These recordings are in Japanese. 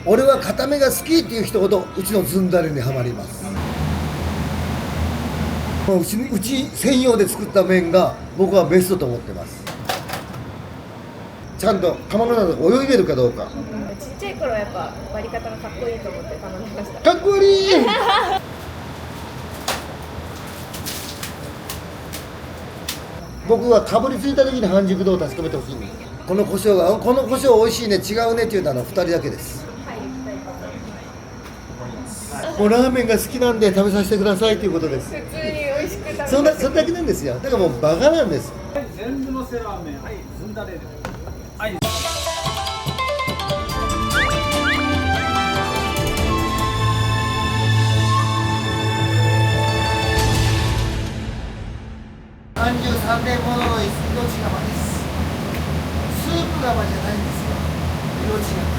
俺は固めが好きっていう人ほどうちのずんだれにはまります。もううち専用で作った麺が僕はベストと思ってます。ちゃんと釜の中で泳いでるかどうか。ちっちゃい頃はやっぱ割り方がかっこいいと思って頼んでました。かっこいい僕はかぶりついた時に半熟度を確かめてほしいんです。この胡椒がこの胡椒美味しいね違うねっていうのは2人だけです。もうラーメンが好きなんで食べさせてくださいということです。普通に美味しく食べてそれだけなんですよ。だからもうバカなんです。全部のせラーメン、はい、ずんだれです。はい。33年ものの命釜です。スープ釜じゃないんですよ。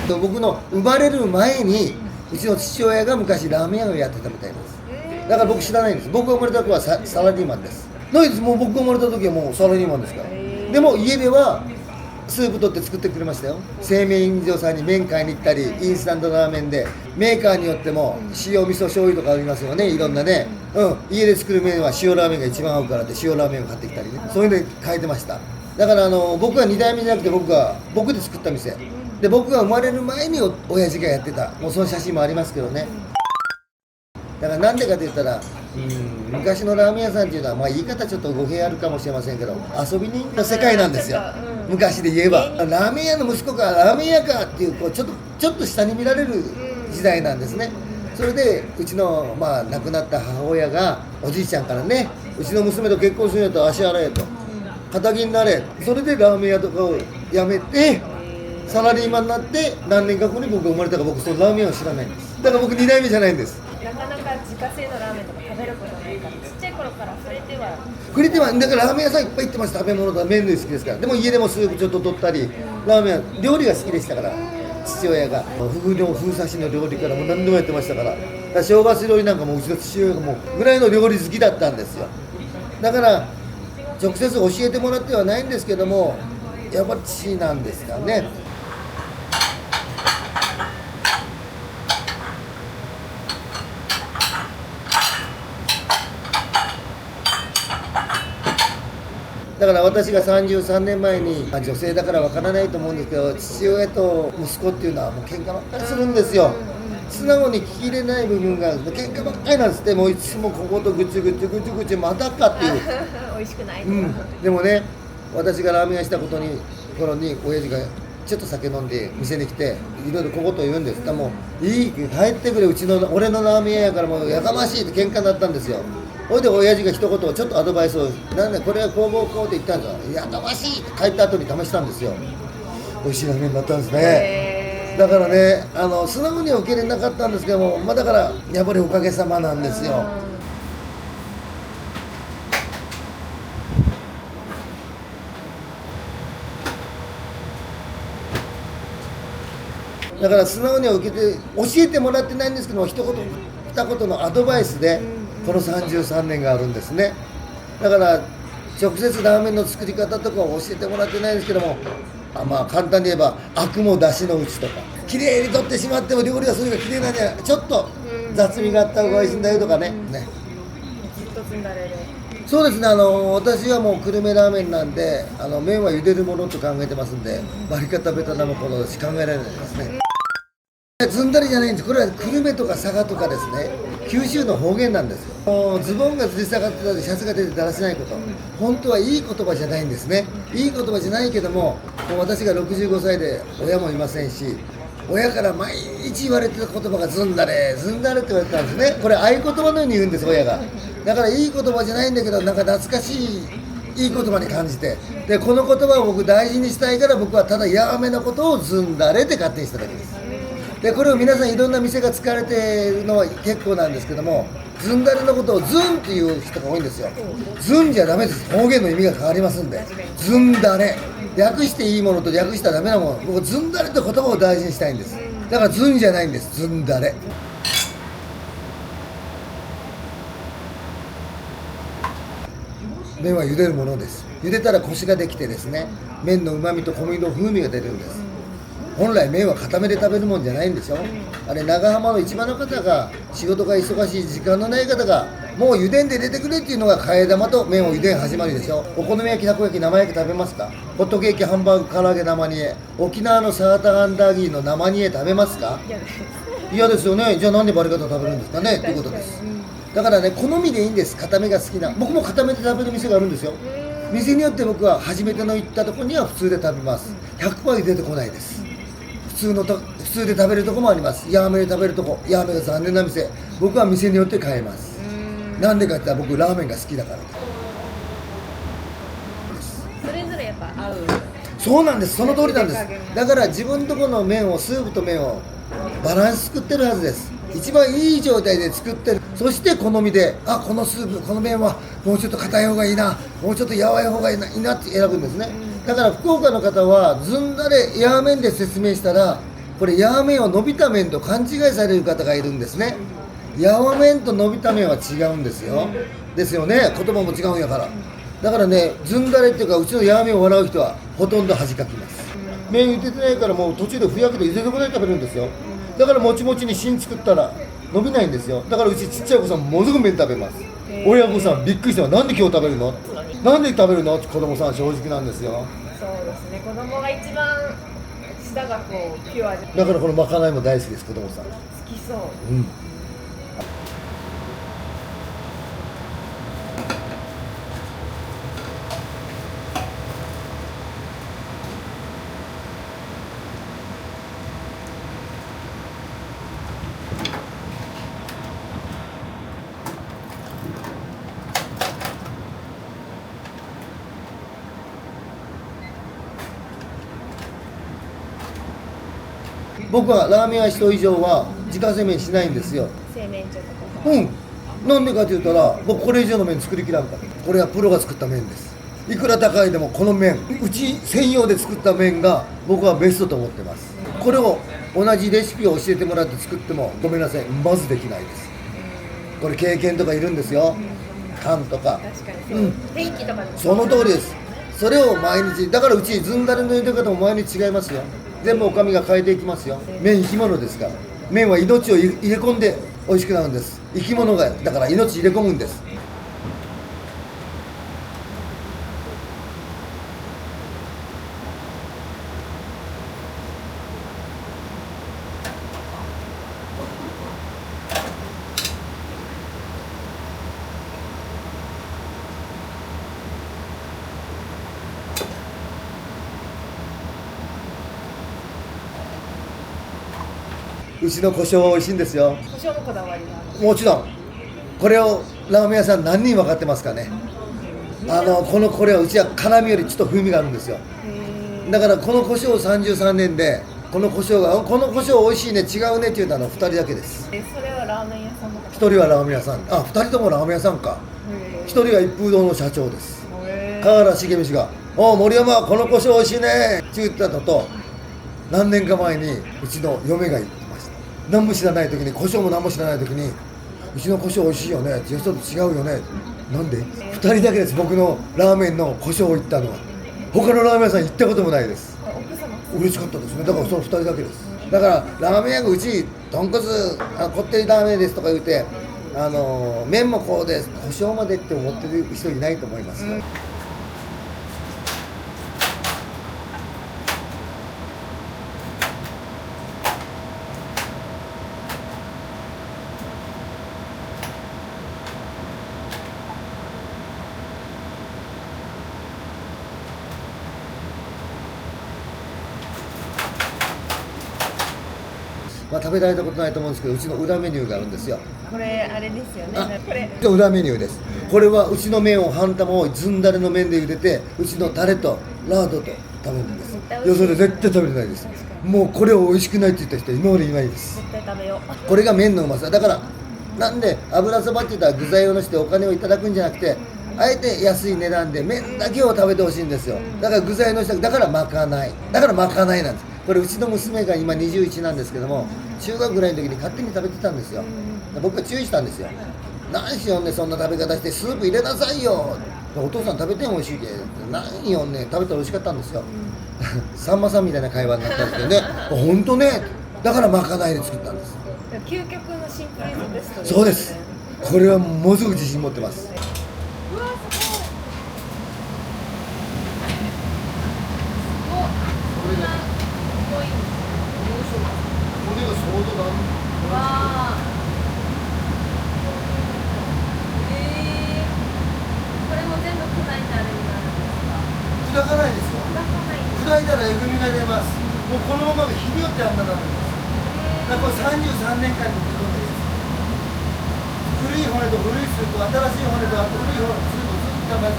命が。僕の生まれる前にうちの父親が昔ラーメン屋をやってたみたいです。だから僕知らないんです。僕が生まれた時はサラリーマンです。ないです。もう僕が生まれた時はもうサラリーマンですから。でも家ではスープ取って作ってくれましたよ。製麺所さんに麺買いに行ったり、インスタントラーメンでメーカーによっても塩味噌醤油とかありますよね。いろんなね、家で作る麺は塩ラーメンが一番合うからって塩ラーメンを買ってきたりね、そういうので変えてました。だから僕は2代目じゃなくて僕で作った店で、僕が生まれる前に親父がやってた、もうその写真もありますけどね。だからなんでかって言ったら、昔のラーメン屋さんっていうのは、まあ言い方ちょっと語弊あるかもしれませんけど、遊び人の世界なんですよ。昔で言えばラーメン屋の息子かラーメン屋かっていう、ちょっと下に見られる時代なんですね。それでうちの、亡くなった母親がおじいちゃんからね、うちの娘と結婚するんやったら足洗えと、肩着になれ、それでラーメン屋とかを辞めてサラリーマンになって、何年か後に僕が生まれたから、僕そのラーメン屋を知らないんです。だから僕2代目じゃないんです。なかなか自家製のラーメンとか食べることないから、ちっちゃい頃から触れてはだからラーメン屋さんいっぱい行ってます。食べ物とか麺類好きですから。でも家でもスープちょっと取ったり、ラーメン料理が好きでしたから、父親がフグの風刺しの料理からもう何でもやってましたから。だから正月料理なんかもうちの父親がもうぐらいの料理好きだったんですよ。だから直接教えてもらってはないんですけども、やっぱり父なんですかね。だから私が33年前に、女性だからわからないと思うんですけど、父親と息子っていうのはもう喧嘩ばっかりするんですよ。素直に聞き入れない部分が喧嘩ばっかりなんですって。もういつもこことぐちぐちまたかっていう美味しくない、でもね、私がラーメン屋した頃に親父がちょっと酒飲んで店に来ていろいろ小言を言うんです。だからもういい帰ってくれ、俺のラーメン屋やからもうやかましいって喧嘩になったんですよ。それで親父が一言ちょっとアドバイスを、なんでこれはこうって言ったんですよ。やかましいって帰った後に試したんですよ。美味しいラーメンだったんですね。だからね、素直には受け入れなかったんですけども、だからやっぱりおかげさまなんですよ。だから素直には受けて教えてもらってないんですけども、一言二言のアドバイスでこの33年があるんですね。だから直接ラーメンの作り方とかを教えてもらってないんですけども、簡単に言えばアクも出汁のうちとか、きれいに取ってしまっても料理はそれがきれいなんじゃない、ちょっと雑味があった方が美味しいんだよとかね。ずっと積んだれで。そうですね。私はもう久留米ラーメンなんで、麺は茹でるものと考えてますんで、割り方ベトナムこのし考えられないですね。ずんだりじゃないんです。これは久留米とか佐賀とかですね、九州の方言なんですよ。ズボンがずり下がってたりシャツが出てだらしないこと、本当はいい言葉じゃないんですね。いい言葉じゃないけども、私が65歳で親もいませんし、親から毎日言われてた言葉がずんだれって言われてたんですね。これ合言葉のように言うんです、親が。だからいい言葉じゃないんだけど、なんか懐かしいいい言葉に感じて、でこの言葉を僕大事にしたいから、僕はただやめのことをずんだれって勝手にしただけです。でこれを皆さんいろんな店が使われているのは結構なんですけども、ずんだれのことをずんっていう人が多いんですよ。ずんじゃダメです。方言の意味が変わりますんで、ずんだれ略していいものと略したらダメなもの、僕ずんだれって言葉を大事にしたいんです。だからずんじゃないんです、ずんだれ。麺は茹でるものです。茹でたらコシができてですね、麺のうまみと小麦の風味が出るんです。本来麺は固めで食べるもんじゃないんでしょ、あれ長浜の市場の方が仕事が忙しい時間のない方がもう茹でんで出てくれっていうのが替え玉と麺を茹でん始まりでしょ。お好み焼き、たこ焼き、生焼き食べますか？ホットケーキ、ハンバーグ、唐揚げ、生煮え、沖縄のサーターアンダーギーの生煮え食べますか？嫌です。嫌ですよね。じゃあなんでバリカタ食べるんですかねっていうことです。だからね、好みでいいんです。固めが好きな、僕も固めで食べる店があるんですよ。店によって僕は初めての行ったところには普通で食べます。100% 出てこないです。普通で食べるとこもあります。ヤーメンで食べるとこ、ヤーメンが残念な店、僕は店によって変えます。なんでかって言ったら僕ラーメンが好きだからです。それぞれやっぱ合う。そうなんです。その通りなんです。だから自分のところの麺を、スープと麺をバランス作ってるはずです。一番いい状態で作ってる。そして好みで、あ、このスープ、この麺はもうちょっと硬い方がいいな、もうちょっと柔らい方がいいなって選ぶんですね。だから福岡の方はずんだれヤーメンで説明したら、これヤーメンを伸びた麺と勘違いされる方がいるんですね。ヤーメンと伸びた麺は違うんですよ。ですよね。言葉も違うんやから。だからね、ずんだれっていうか、うちのヤーメンを笑う人はほとんど恥かきます。麺茹でてないからもう途中でふやけて茹でてこない食べるんですよ。だからもちもちに芯作ったら伸びないんですよ。だからうちちっちゃい子さんものすごく麺食べます。親御さんびっくりして、なんで今日食べるの、なんで食べるのって子供さん正直なんですよ。そうですね。子供が一番舌がこうピュアでだからこのまかないも大好きです、子供さん。好きそう。うん。僕はラーメン屋人以上は自家製麺しないんですよ。製麺所とか。うん。なんでかって言ったら、僕これ以上の麺作りきらんから。これはプロが作った麺です。いくら高いでもこの麺、うち専用で作った麺が僕はベストと思ってます。これを同じレシピを教えてもらって作ってもごめんなさい、まずできないです。これ経験とかいるんですよ。勘とか。確かにそう。天気とかでもその通りです。それを毎日、だからうちずんだれの茹で方も毎日違いますよ。全部おかみが変えていきますよ。麺生き物ですから。麺は命を入れ込んで美味しくなるんです。生き物がだから命入れ込むんです。うちの胡椒美味しいんですよ。胡椒のこだわりがある。もちろんこれをラーメン屋さん何人分かってますかね。これはうちは辛みよりちょっと風味があるんですよ。だからこの胡椒33年でこの胡椒美味しいね、違うねって言うたの2人だけです。それはラーメン屋さんの方。1人はラーメン屋さん、あ、2人ともラーメン屋さんか。1人は一風堂の社長です。河原茂道が「お森山この胡椒美味しいね」って言ったのと、何年か前にうちの嫁が言ってました。何も知らない時に、胡椒も何も知らない時に「うちの胡椒美味しいよね」「よそと違うよね」なんで2人だけです。僕のラーメンの胡椒を言ったのは。他のラーメン屋さん行ったこともないです。奥様。嬉しかったですね。だからその2人だけです。だからラーメン屋がうち豚骨こってりラーメンですとか言うて、麺もこうです、胡椒までって思ってる人いないと思いますよ。まあ、食べられたことないと思うんですけど、うちの裏メニューがあるんですよ。これあれですよね。これ裏メニューです。これはうちの麺を半玉をずんだれの麺で茹でて、うちのタレとラードと食べるんです。よそで絶対食べれないです。もうこれを美味しくないって言った人今までいないです。絶対食べよう。これが麺のうまさだから。なんで油そばって言ったら具材をのしてお金をいただくんじゃなくて、あえて安い値段で麺だけを食べてほしいんですよ。だから具材のしただからまかない、だからまかないなんです。これうちの娘が今21なんですけども、中学ぐらいの時に勝手に食べてたんですよ。僕が注意したんですよ。何しよんねそんな食べ方して、スープ入れなさいよ。お父さん食べてん美味しいで、何よんね食べたら美味しかったんですよ。さんまさんみたいな会話になったんですけどね本当ねだからまかないで作ったんです。究極のシンプルイズベストですね。そうです。これはものすごく自信持ってます。うわすごい。こんなかっこいい。骨が相当だ。わあ。これも全部砕いたあれになるんですか？砕かないですよ。砕かないんですか？砕いたらえぐみが出ます。もうこのまま日によってあんなになるんです。だからこれ33年間に煮込んでるんです。古い骨と古いスープ、新しい骨とあと古い骨とスープをずっと頑張って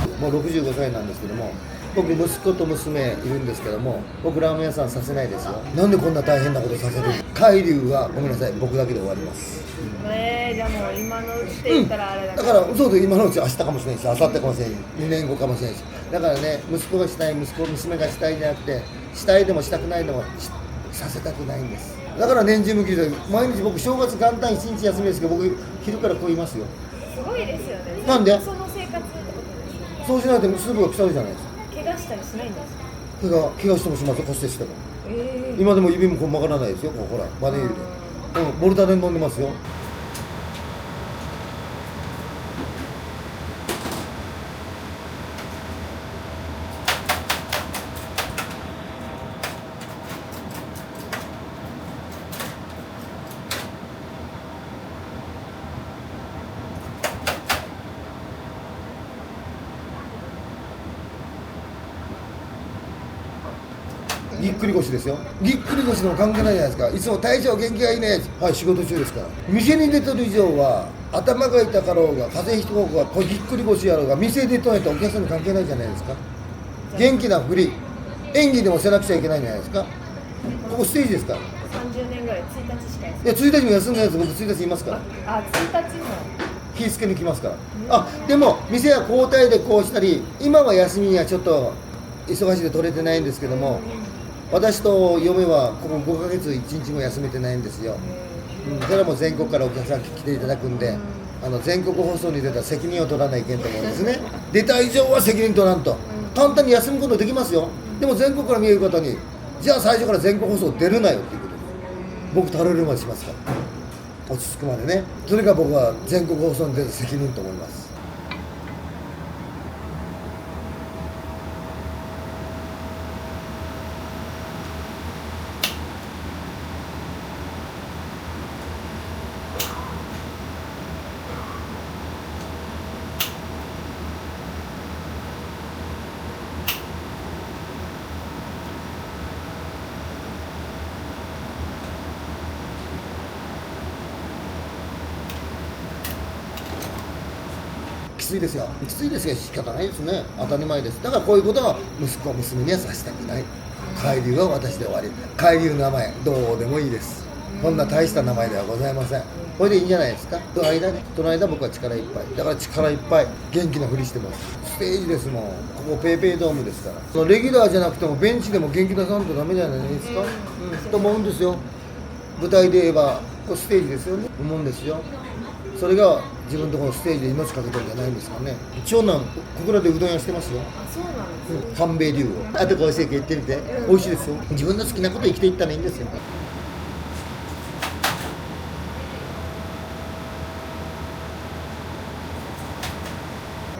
る。もう65歳なんですけども、僕息子と娘いるんですけども、僕ラーメン屋さんさせないですよ。なんでこんな大変なことさせるの？海流はごめんなさい、僕だけで終わります。じゃあもう今のうちって言ったらあれだだからそうで今のうち明日かもしれないし、明後日かもしれないし、2年後かもしれないし、だからね、息子がしたい、娘がしたいじゃなくて、したいでもしたくないでもさせたくないんです。だから年中無休で毎日僕正月元旦1日休みですけど、僕昼からこういますよ。すごいですよね。なんでその生活ってことです。そうしないとスープが腐るじゃないですか。怪我したりしないんですか？怪我してもしますよ、骨折しても。え今でも指もこう曲がらないですよ、こうほらバネ指で、ボルタで飲んでますよ。ぎっくり腰ですよ。ぎっくり腰でも関係ないじゃないですか。いつも体調元気がいいね。はい、仕事中ですから。店に出てる以上は頭が痛かろうが風邪ひこうがこうぎっくり腰やろうが店で出ないとお客さんに関係ないじゃないですか。元気なふり演技でもせなくちゃいけないんじゃないですか。ここステージですから。30年ぐらい1日しか休んいや1日も休んだやつ僕1日いますから。あ、1日も気付けに来ますから。あ、でも店は交代でこうしたり、今は休みにはちょっと忙しいで取れてないんですけども、私と嫁はここ5ヶ月1日も休めてないんですよ。それはもう全国からお客さん来ていただくんで、全国放送に出たら責任を取らないけんと思うんですね。出た以上は責任取らんと。簡単に休むことできますよ。でも全国から見える方に、じゃあ最初から全国放送出るなよっていうことです。僕頼れるまでしますから。落ち着くまでね。それが僕は全国放送に出た責任と思います。きついですよ。きついですよ。仕方ないですね。当たり前です。だからこういうことは息子娘にはさせたくない。海流は私で終わり。海流の名前どうでもいいです。こんな大した名前ではございません。これでいいんじゃないですか。その間僕は力いっぱい。だから力いっぱい元気なふりしてます。ステージですもん。ここペイペイドームですから。そのレギュラーじゃなくてもベンチでも元気出さんとダメじゃないですか。と思うんですよ。舞台で言えばこれステージですよね。思うんですよ。それが自分のところのステージで命かけてるんじゃないんですかね。長男小倉でうどん屋してますよ。あ、そうなんですね。半兵衛流をあとから教えて言ってみて、美味しいですよ。自分の好きなこと生きていったらいいんですよ。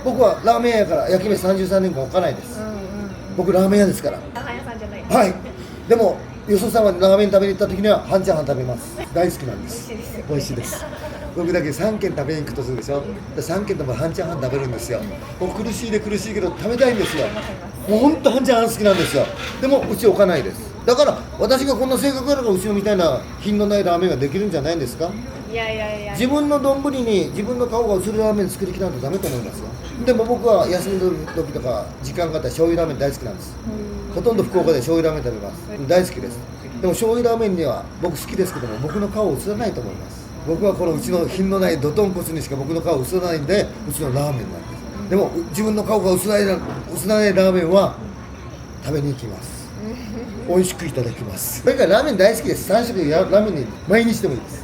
僕はラーメン屋やから焼き飯33年間置かないです。僕ラーメン屋ですから。ラーメン屋さんじゃない。はい。でもよそさんはラーメン食べに行った時には半チャーハン食べます。大好きなんです。美味しいです。僕だけ3軒食べに行くとするでしょ。3軒とも半チャーハン食べるんですよ。もう苦しいけど食べたいんですよ。もう本当半チャーハン好きなんですよ。でもうち置かないです。だから私がこんな性格あるからうちのみたいな品のないラーメンができるんじゃないんですか。いや自分の丼に自分の顔が映るラーメン作りきなんてダメと思いますよ。でも僕は休みの時とか時間があったら醤油ラーメン大好きなんです。ほとんど福岡で醤油ラーメン食べます。大好きです。でも醤油ラーメンには僕好きですけども僕の顔映らないと思います。僕はこのうちの品のないドトンコツにしか僕の顔映らないんでうちのラーメンなんです。でも自分の顔が映らないラーメンは食べに行きます。美味しくいただきます。それからラーメン大好きです。3食ラーメンに毎日でもいいです。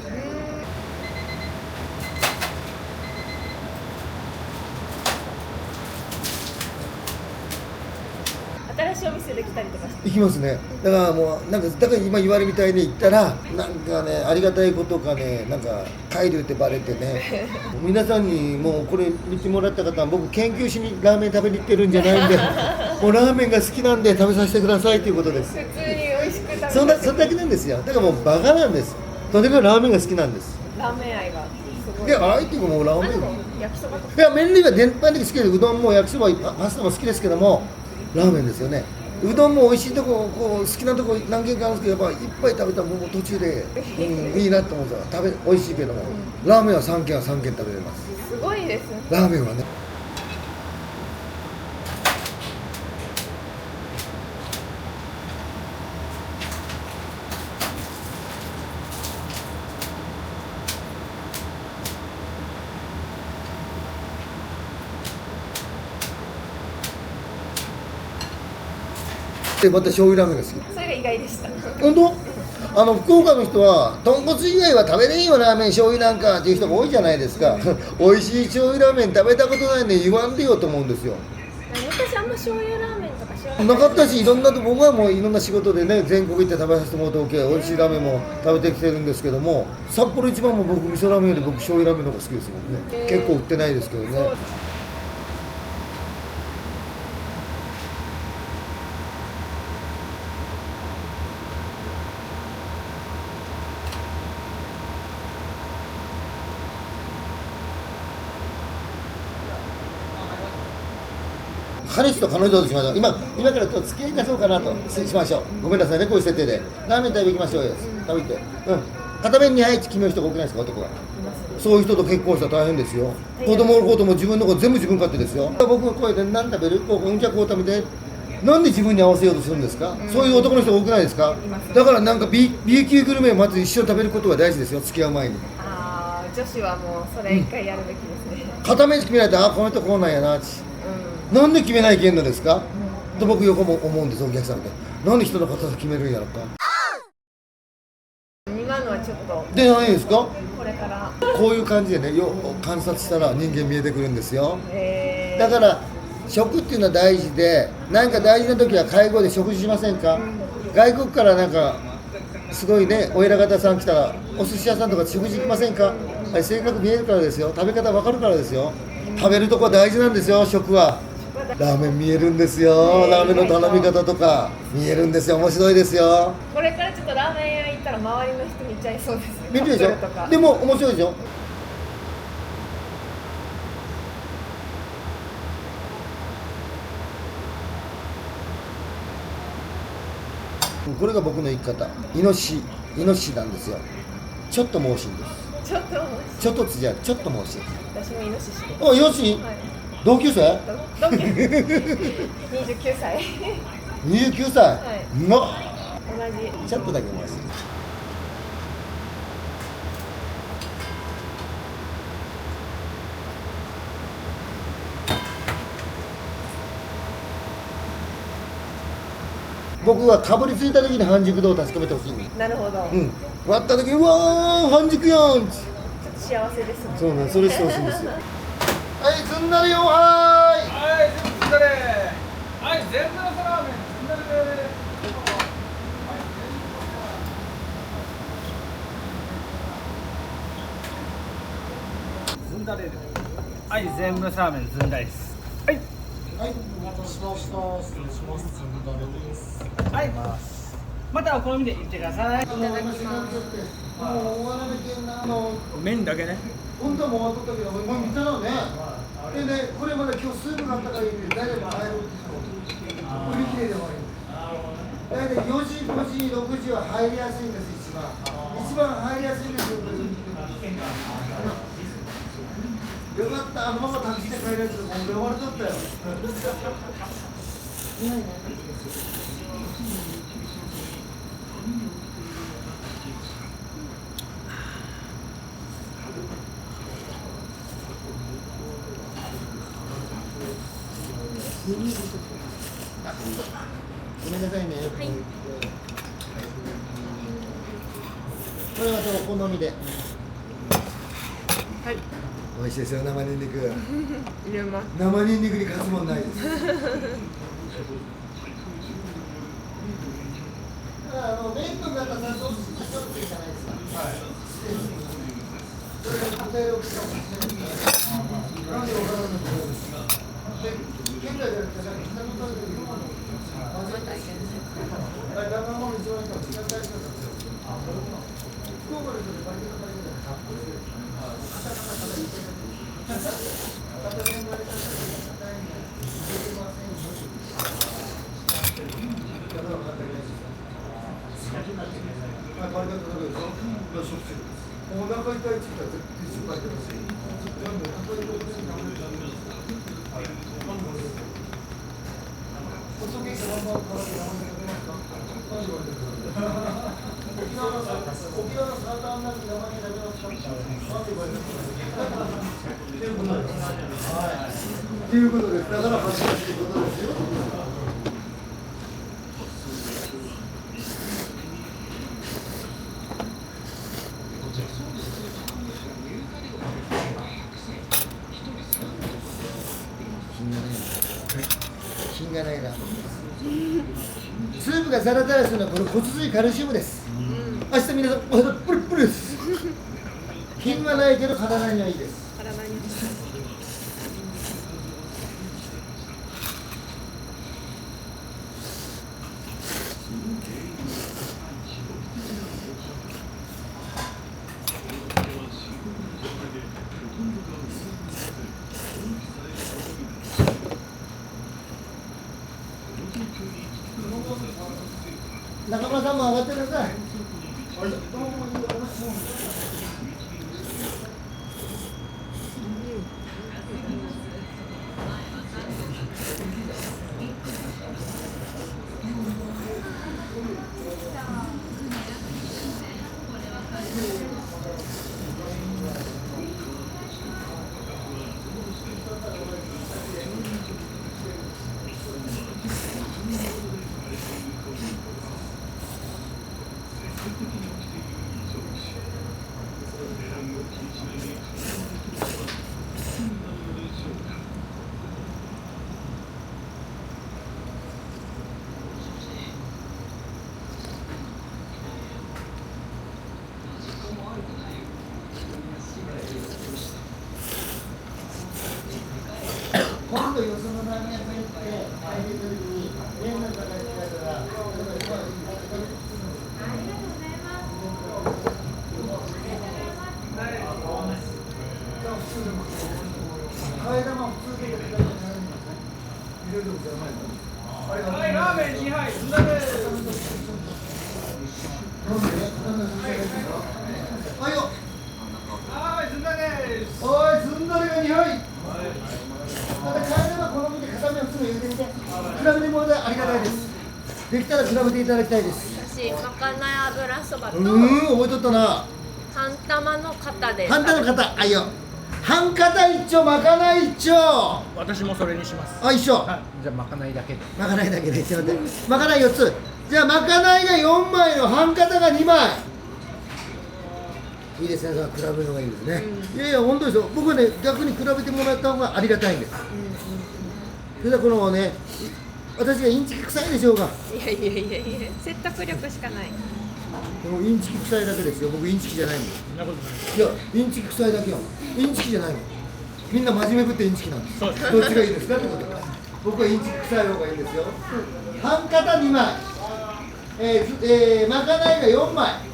きますね。だからもうなんかだから今言われるみたいに言ったらなんかねありがたいことかねなんか帰るってバレてね皆さんにもうこれ見てもらった方は僕研究しにラーメン食べに行ってるんじゃないんでもうラーメンが好きなんで食べさせてくださいということです。普通に美味しく食べてそんだけなんですよ。だからもうバカなんです。とにかくラーメンが好きなんです。ラーメン愛がすごい。で相手がもうラーメンあでも焼きそばとかいや麺類は全般的に好きでうどんも焼きそばパスタも好きですけどもラーメンですよね。うどんも美味しいとここう好きなとこ何軒かあるんですけどやっぱいっぱい食べたらもう途中で、いいなと思うんですよ。美味しいけども、ラーメンは3軒食べれます。すごいですね。ラーメンはねでまた醤油ラーメンが好き。それが意外でした。本当福岡の人は豚骨以外は食べれんよラーメン醤油なんかっていう人が多いじゃないですか美味しい醤油ラーメン食べたことないんで言わんでよと思うんですよ。昔あんま醤油ラーメンとか知らなかったしいろんな僕はもういろんな仕事でね全国行って食べさせてもらっておけ美味しいラーメンも食べてきてるんですけども札幌一番も僕味噌ラーメンより僕醤油ラーメンの方が好きですもんね。結構売ってないですけどね。彼氏と彼女としましょう。今からちょっと付き合い出そうかなとしましょう。ごめんなさいねこういう設定でラーメン食べ行きましょうよ。食べて片面2杯決める人が多くないですか男が。そういう人と結婚したら大変ですよ。子供のことも自分のこと全部自分勝手ですよ。僕が声で何食べるこうじゃこう食べてなんで自分に合わせようとするんですか、そういう男の人多くないですか。だからなんか B 級グルメをまず一緒に食べることが大事ですよ付き合う前に。ああ女子はもうそれ一回やるべきですね。片面決めないとこの人こうなんやななんで決めないけんのですか、と僕横も思うんですお客さんで。なんで人の硬さ決めるんやろか。今のはちょっとでないですか。これからこういう感じでね観察したら人間見えてくるんですよ。だだから食っていうのは大事でなんか大事な時は会合で食事しませんか、外国からなんかすごいねお偉方さん来たらお寿司屋さんとか食事行きませんか。あれ性格見えるからですよ。食べ方わかるからですよ。食べるとこは大事なんですよ。食はラーメン見えるんですよ。ラーメンの頼み方とか見えるんですよ。面白いですよ。これからちょっとラーメン屋行ったら周りの人見ちゃいそうですね。見てるでしカップルとかょ。でも面白いでしょ。これが僕の生き方。イノシシなんですよ。ちょっと猛進です。ちょっとちょっとつじゃちょっと猛進。私もイノシシです。あ、イノシシ、はい、同級生同級29歳29歳、はい、うわ同じちょっとだけ猛進。僕はかぶりついた時に半熟度を確かめてほしい。なるほど、割った時にうわー半熟やん。ちょっと幸せですね。そうね、それしてほしいんですよ。はい、ずんだれ4杯。はい、全部ずんだれ。はい、全部のラーメンずんだれで。ずんだれで。はい、全部のラーメンずんだれです。はい。はい、お待たせしました。失礼します。ずんだれです。はい。またお好みで言ってください。いただきます。もう大穴でけんな麺だけね。本当はもう終わっとったけど、もう見たのね。でね、これまで今日スープがあったからいいんで、誰でも入る売り切れでもいい。大体4時、5時、6時は入りやすいんです、一番入りやすいんですよ。よかった、ママタクシーで帰れるけど、もう俺終わりとったよ。ごめんなさいね。はい。これはお好みで。はい。美味しいですよ、生ニンニク。入れます。生ニンニクに勝つもんないです。麺の方さんとお寿司の商品じゃないですか。はい。それで家庭を使う。なんでわからないんですか。現在では北の方でいう間違った意見ですよ。だからもう一番いいかも違った意見なんですよ。福岡でそれバリケートバリケートでかっこいいです。カタカタカタ言ってる。片面バリケート片面入れてませんよ。だから分かってないです。バリケートだけでしょ。食中です。お腹痛い時は絶対失敗してますよ。なんでお腹痛い時に食べるためにはい。ホットケーキのままからで生で食べますか？何言われてるんですか？沖縄のサーターアンダギー生で食べますか？何言われてるんですか？っていうことです。はい。っていうことです。だから恥ずかしいことですよ。品がないな。スープがザラザラするのはこの骨髄カルシウムです。明日皆さんお肌プルプルです。品はないけど体にはいいです。体に中村さんも上がってください。今度よそのラーメン屋さん行って入れた時に麺の中に来たから替え玉普通で入れるのじゃないの？はい、ラーメン2杯、ずんだです。なんで？はいよ。はい、ずんだです。おい、ずんだれが2杯。また替え玉好みで片目をすぐ入れてみて。比べてもらったらありがたいです。できたら比べていただきたいです。私まかない油そばと覚えとったな。半玉の型で半玉の型、あいよ。半型一丁、まかない一丁。私もそれにします。あ、一緒。はい、じゃあまかないだけで。まかないだけで、ちょっと待って。まかない4つ。じゃあまかないが4枚の半型が2枚。いいですね、その比べるのがいいですね。いやいや、本当ですよ。僕はね、逆に比べてもらった方がありがたいんです。それではこのね、私がインチキ臭いでしょうか。いやいやいやいや説得力しかない。もうインチキ臭いだけですよ。僕インチキじゃないんで。そんなことない。いや、インチキ臭いだけよ。インチキじゃないの。みんな真面目ぶってインチキなんです。そうです。どっちがいいですかってことです。僕はインチキ臭い方がいいんですよ。半型2枚。まかないが4枚。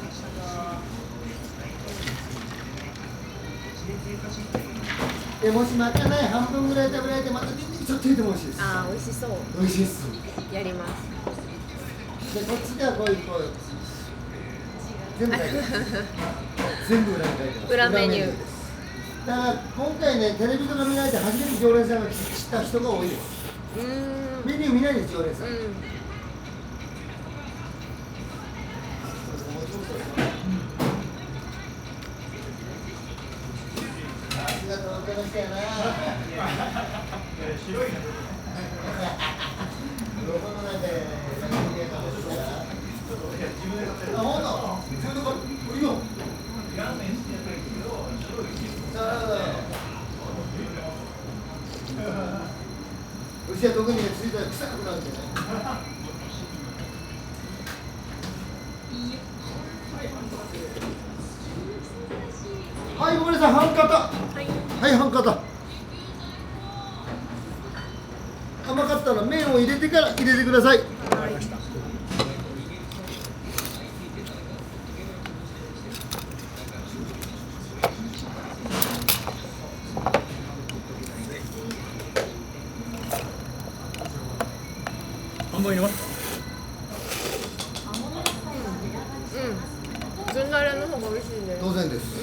もしまかない半分ぐらい食べられてまたちょっと入れても美味しいです。ああ、美味しそう。美味しいです。やります。でこっちではこういう全部書いてます。全部裏に書いてます。裏メニューです。だから今回ね、テレビとか見ないで初めて常連さんが知った人が多いです。メニュー見ないです、常連さん。東京の人やな。白いな。どこの中で何でかですから。あ、ほんと。自分のこれいいの。ラーメン好きだけど白い。なるほど。牛は特についたら臭くなるんじゃない。はい、ごめんなさい、半肩。はい、半肩。甘かったら麺を入れてから入れてください。わかりました。半分入れます。ずんだれの方が美味しいです。当然です。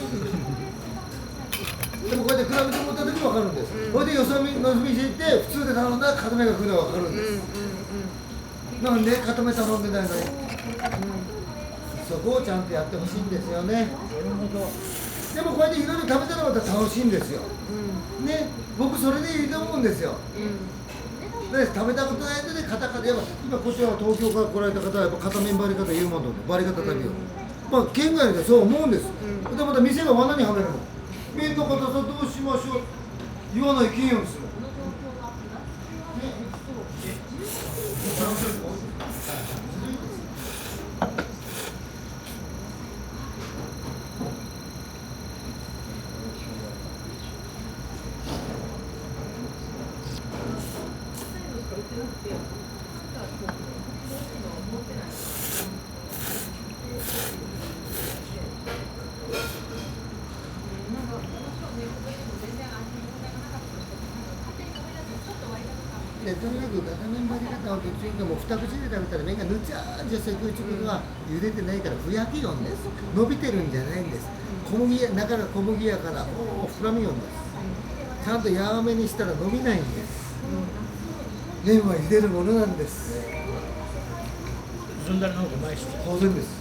でもこうやって比べてもらった時も分かるんです。これでよそ見のぞみしていって普通で頼んだら固めが来るのが分かるんです。なんで固め頼んでないのに、そこをちゃんとやってほしいんですよね。なるほど。でもこうやっていろいろ食べたらまた楽しいんですよ。ね、僕それでいいと思うんですよ。で食べたことないのでカタカタ、今こちら東京から来られた方はやっぱ片面バリ方言うもんでバリ方旅を、まあ県外でそう思うんです。でまた店が罠にはめるの。麺の硬さどうしましょう言わないけんようにする。でとにかく片面バリ方を途中かもう二口で食べたら麺がぬちゃーんじゃそういう空は茹でてないからふやけよんです。伸びてるんじゃないんです。小麦や中が小麦やから膨らみよんです。ちゃんとやわめにしたら伸びないんです。麺は茹でるものなんです。ずんだれの方がうまいし。当然です。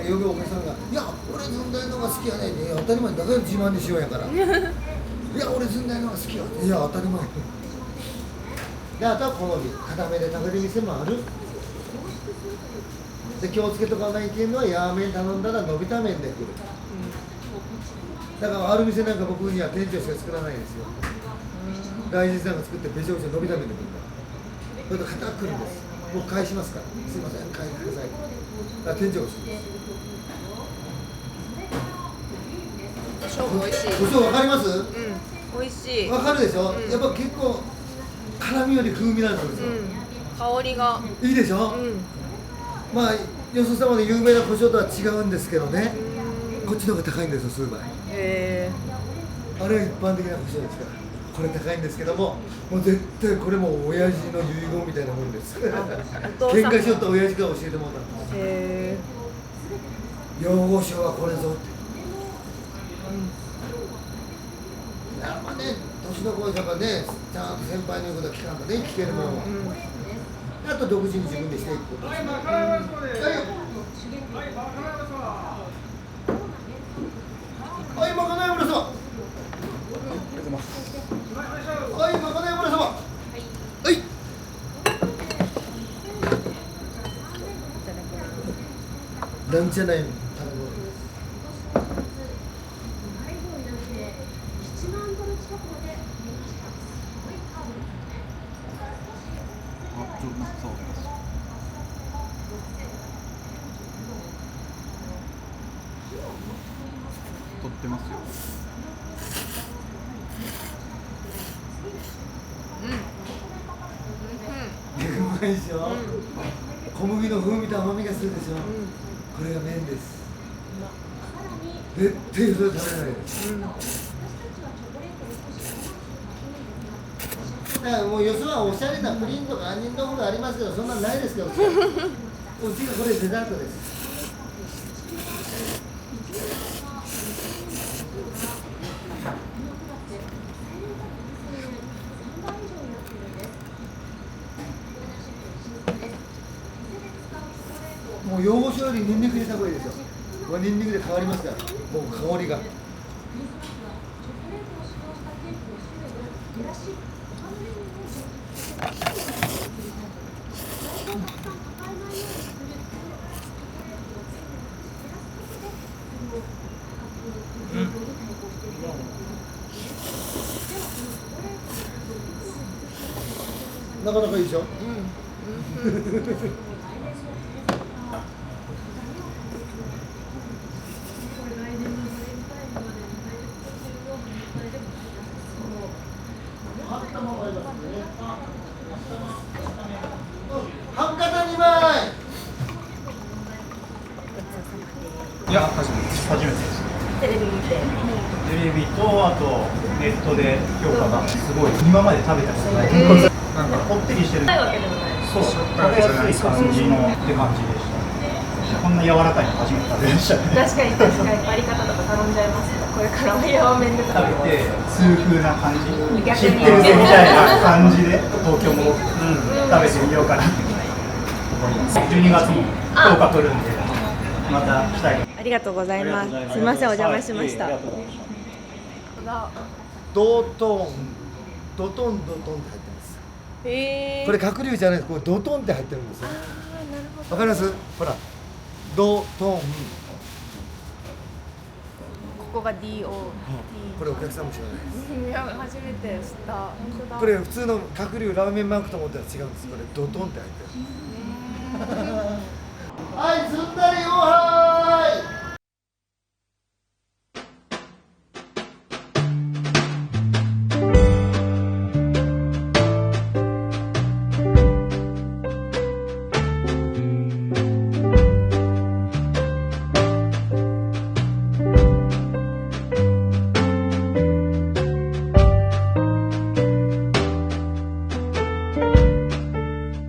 よくお客さんが「いや俺ずんだれの方が好きやねん」当たり前だから自慢にしようやからいや俺ずんだれの方が好きやいや当たり前であとは好み固めで食べる店もあるで気をつけとかないけんのはやー麺頼んだら伸びた麺で来る、だからある店なんか僕には店長しか作らないんですよ。外人さんが作ってべちょべちょ伸びた麺で来るからそれと硬く来るんです。僕返しますからすいません返してください。だから店長が作るんです。勝負美味しい。胡椒わかります？美味しい。わかるでしょ、やっぱ結構辛みより風味なんですよ、香りがいいでしょ、まあよそ様の有名な胡椒とは違うんですけどね、こっちの方が高いんですよ数倍。あれは一般的な胡椒ですからこれ高いんですけども、もう絶対これもう親父の遺言みたいなもんです。喧嘩しよった親父から教えてもらったんです。養護椒はこれぞって。やっぱね、年の子やっぱね、ちゃんと先輩の言うことは聞かんとね、聞けるもんは。あと独自に自分でしていくことです。はい、まかない村様。はい、まかない村様。はい。なんじゃないの。撮ってますよ。うまいでしょ、小麦の風味と甘みがするでしょ、これが麺です。絶対それ食べないです、だからもうよそはおしゃれなプリンとか杏仁豆腐がありますけどそんなんないですけどうちがこれデザートです。もう洋酒よりニンニク入れた方がいいですよ。これニンニクで変わりますから、もう香りが。なかなかいいでしょ。半肩2枚。いや、初めてです。初めてです。テレビ見て。テレビとあとネットで評価がすごい今まで食べたことない、なんかこってりしてる、ないわけでもない。そう食べやすい感じのって感じでした。こんな柔らかいの初めて食べましたね。確かに確かに割り方とか頼んじゃいますね。これからはやわ麺で食べ食べて痛風な感じ、逆に知ってるぜみたいな感じで東京も、食べてみようかなと思います。12月も評価来るんでまた来たい。ありがとうございます。すみません、お邪魔しました。ドトンドトンドトンって入ってます。これ角竜じゃないです。これドトンって入ってるんですよ。わかります？ほらドトン。ここが DO。これお客さんも知らないです。いや初めて知った。本当だ。これ普通の角竜ラーメンマークと思ったら違うんです。これドトンって入ってる。はい、ずんだり4杯。